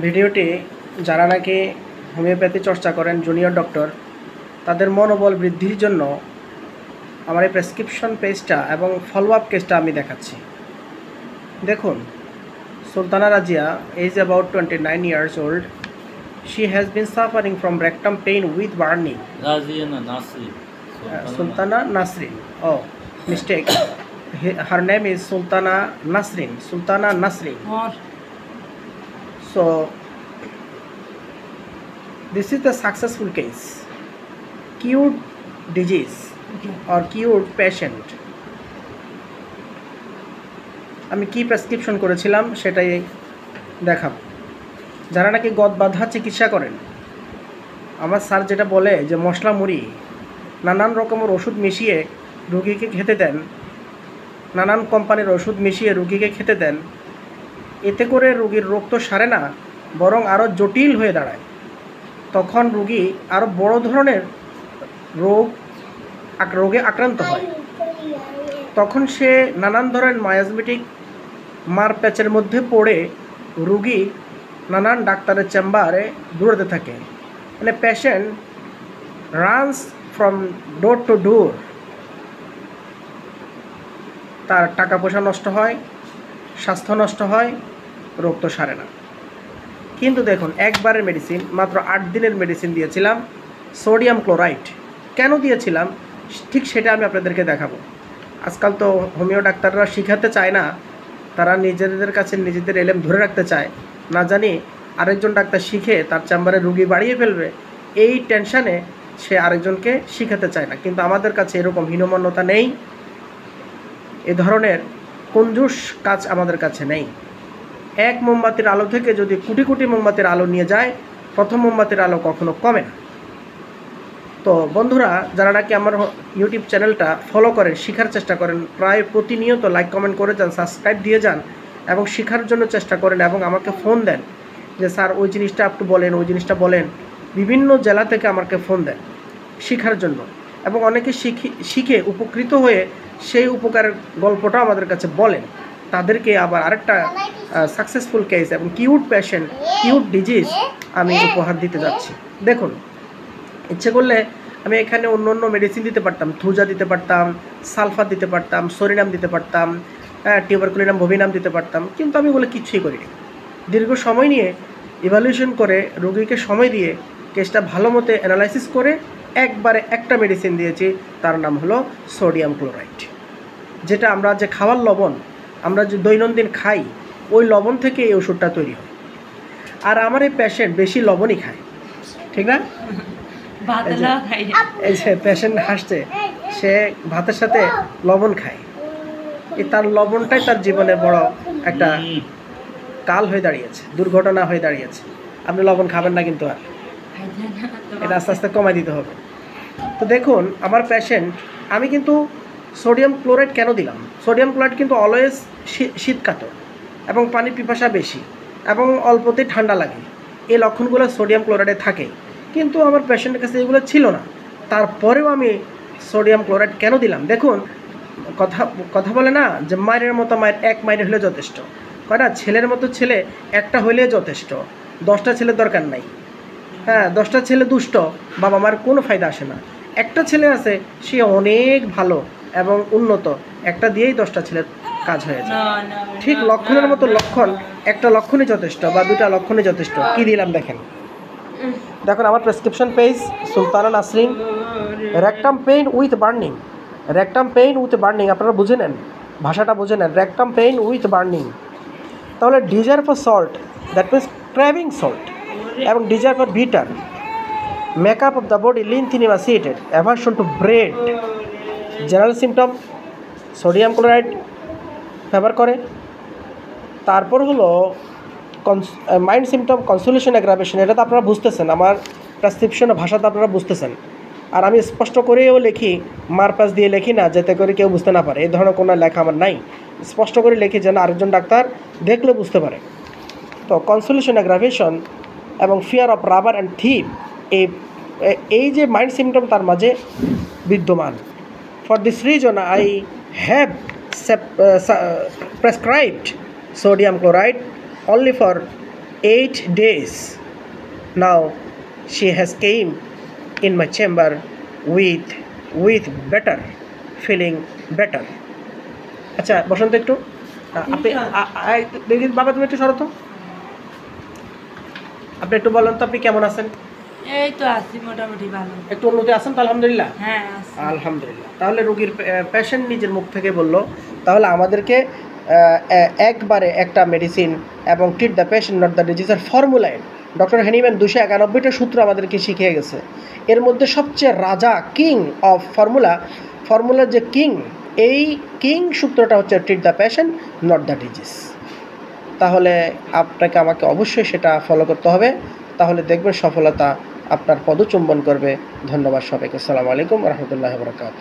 ভিডিওটি যারা নাকি হোমিওপ্যাথি চর্চা করেন জুনিয়র ডক্টর তাদের মনোবল বৃদ্ধির জন্য আমার এই প্রেসক্রিপশন পেজটা এবং ফলো আপ কেসটা আমি দেখাচ্ছি। দেখুন, Sultana Razia is about 29 years old. She has been suffering from rectum pain with burning. Razia na Nasri. Sultana Nasrin. Oh, mistake. Her name is Sultana Nasrin. Sultana Nasrin. So, this is the successful case. Cured disease or cured patient. আমি কি prescription করেছিলাম সেটাই দেখাব। যারা নাকি গদ বাঁধা চিকিৎসা করেন, আমার স্যার যেটা বলে যে মশলা মুড়ি নানান রকমের ওষুধ মিশিয়ে রুগীকে খেতে দেন, নানান কোম্পানির ওষুধ মিশিয়ে রুগীকে খেতে দেন, এতে করে রুগীর রোগ তো সারে না, বরং আরও জটিল হয়ে দাঁড়ায়। তখন রুগী আরও বড় ধরনের রোগে আক্রান্ত হয়। তখন সে নানান ধরনের মায়াজমেটিক মারপ্যাচের মধ্যে পড়ে রুগী নানান ডাক্তারের চেম্বারে দৌড়াতে থাকে। মানে patient runs from door to door. তার টাকা পয়সা নষ্ট হয়, স্বাস্থ্য নষ্ট হয়, রোগ তো সারে না। কিন্তু দেখুন, একবারের মেডিসিন, মাত্র 8 দিনের মেডিসিন দিয়েছিলাম, সোডিয়াম ক্লোরাইড। কেন দিয়েছিলাম ঠিক সেটা আমি আপনাদেরকে দেখাবো। আজকাল তো হোমিও ডাক্তাররা শিখাতে চায় না, তারা নিজেদের কাছে নিজেদের এলেম ধরে রাখতে চায়। না জানি আরেকজন ডাক্তার শিখে তার চেম্বারে রুগী বাড়িয়ে ফেলবে, এই টেনশানে সে আরেকজনকে শিখাতে চায় না। কিন্তু আমাদের কাছে এরকম হীনমন্যতা নেই, এ ধরনের কঞ্জুস কাজ আমাদের কাছে নেই। এক মোমবাতির আলো থেকে যদি কোটি কোটি মোমবাতির আলো নিয়ে যায়, প্রথম মোমবাতির আলো কখনো কমে না। তো বন্ধুরা, যারা নাকি আমার ইউটিউব চ্যানেলটা ফলো করেন, শেখার চেষ্টা করেন, প্রায় প্রতিনিয়ত লাইক কমেন্ট করে যান, সাবস্ক্রাইব দিয়ে যান এবং শেখার জন্য চেষ্টা করেন এবং আমাকে ফোন দেন যে স্যার ওই জিনিসটা একটু বলেন, ওই জিনিসটা বলেন। বিভিন্ন জেলা থেকে আমাকে ফোন দেন শেখার জন্য, এবং অনেকে শিখে উপকৃত হয়ে সেই উপকারের গল্পটা আমাদের কাছে বলেন। তাদেরকে আবার আরেকটা সাকসেসফুল কেস এবং কিউট পেশেন্ট, কিউট ডিজিজ আমি উপহার দিতে যাচ্ছি। দেখুন, ইচ্ছে করলে আমি এখানে অন্য অন্য মেডিসিন দিতে পারতাম, থুজা দিতে পারতাম, সালফার দিতে পারতাম, সরিনাম দিতে পারতাম, টিউবারকুলিনাম, ভোভিনাম দিতে পারতাম, কিন্তু আমি বলে কিচ্ছুই করিনি। দীর্ঘ সময় নিয়ে ইভ্যালুয়েশন করে রোগীকে সময় দিয়ে কেসটা ভালো মতো অ্যানালাইসিস করে একবারে একটা মেডিসিন দিয়েছি, তার নাম হলো সোডিয়াম ক্লোরাইড। যেটা আমরা যে খাওয়ার লবণ আমরা যে দৈনন্দিন খাই, ওই লবণ থেকে এই ওষুধটা তৈরি হয়। আর আমার এই পেশেন্ট বেশি লবণই খায়, ঠিক না? এই যে পেশেন্ট হাসছে, সে ভাতের সাথে লবণ খায়। তার লবণটাই তার জীবনে বড় একটা কাল হয়ে দাঁড়িয়েছে, দুর্ঘটনা হয়ে দাঁড়িয়েছে। আপনি লবণ খাবেন না কিন্তু, আর এটা আস্তে আস্তে কমাই দিতে হবে। তো দেখুন, আমার পেশেন্ট, আমি কিন্তু সোডিয়াম ক্লোরাইড কেন দিলাম? সোডিয়াম ক্লোরাইড কিন্তু অলওয়েজ শীতকাতর এবং পানির পিপাসা বেশি এবং অল্পতেই ঠান্ডা লাগে, এই লক্ষণগুলো সোডিয়াম ক্লোরাইডে থাকে। কিন্তু আমার পেশেন্টের কাছে এগুলো ছিল না, তারপরেও আমি সোডিয়াম ক্লোরাইড কেন দিলাম? দেখুন, কথা বলে না যে মায়ের মতো মায়ের, এক মায়ের হলে যথেষ্ট। কয় না, ছেলের মতো ছেলে একটা হলে যথেষ্ট, 10টা ছেলের দরকার নাই। হ্যাঁ, 10টা ছেলে দুষ্ট, বাবা মার কোনো ফায়দা আসে না। একটা ছেলে আছে, সে অনেক ভালো এবং উন্নত, একটা দিয়েই 10টা ছেলের কাজ হয়ে যায়। ঠিক লক্ষণের মতো লক্ষণ, একটা লক্ষণই যথেষ্ট বা 2টা লক্ষণই যথেষ্ট। কি দিলাম দেখেন, দেখুন আমার prescription page, Sultana Nasrin, rectum pain with burning. Rectum pain with burning, আপনারা বুঝে নেন, ভাষাটা বুঝে নেন, রেকটাম পেইন উইথ বার্নিং। তাহলে desire for salt, that means craving salt, এবং desire for bitter, makeup of the body lean emaciated, aversion to bread. General symptom sodium chloride favour করে। তারপর হলো মাইন্ড সিমটম কনসোলেশন অ্যাগ্রাভেশন। এটা তো আপনারা বুঝতেছেন, আমার প্রেসক্রিপশনের ভাষাটা আপনারা বুঝতেছেন। আর আমি স্পষ্ট করেও লিখি, মারপাস দিয়ে লিখি না যাতে করে কেউ বুঝতে না পারে, এই ধরনের কোনো লেখা আমার নাই। স্পষ্ট করে লিখি যেন আরেকজন ডাক্তার দেখলে বুঝতে পারে। তো কনসোলেশন অ্যাগ্রাভেশন এবং ফিয়ার অফ রাবার অ্যান্ড থিপ, এই যে মাইন্ড সিমটম তার মাঝে বিদ্যমান। For this reason I have prescribed sodium chloride only for 8 days now she has came in my chamber with better feeling better. আচ্ছা বসন্ত একটু আপনি দেখি বাবা তুমি একটু সরো তো, আপনি একটু বলেন তো আপনি কেমন আছেন? এই তো আছি মোটামুটি ভালো। একটু উন্নতি আছেন তো? আলহামদুলিল্লাহ। হ্যাঁ আছি। আলহামদুলিল্লাহ। তাহলে রোগীর পেশেন্ট নিজের মুখ থেকে বলল, তাহলে আমাদেরকে একবারে একটা মেডিসিন এবং treat the patient not the ডিজিজের ফর্মুলায় ডক্টর হেনিম্যান 291টা সূত্র আমাদেরকে শিখিয়ে গেছে। এর মধ্যে সবচেয়ে রাজা কিং অফ ফর্মুলার যে কিং, এই কিং সূত্রটা হচ্ছে treat the patient not the disease. তাহলে আপনাকে আমাকে অবশ্যই সেটা ফলো করতে হবে, তাহলে দেখবেন সফলতা আপনার পদচুম্বন করবে। ধন্যবাদ সবাইকে। আসসালামু আলাইকুম রহমতুল্লাহ বরকাত।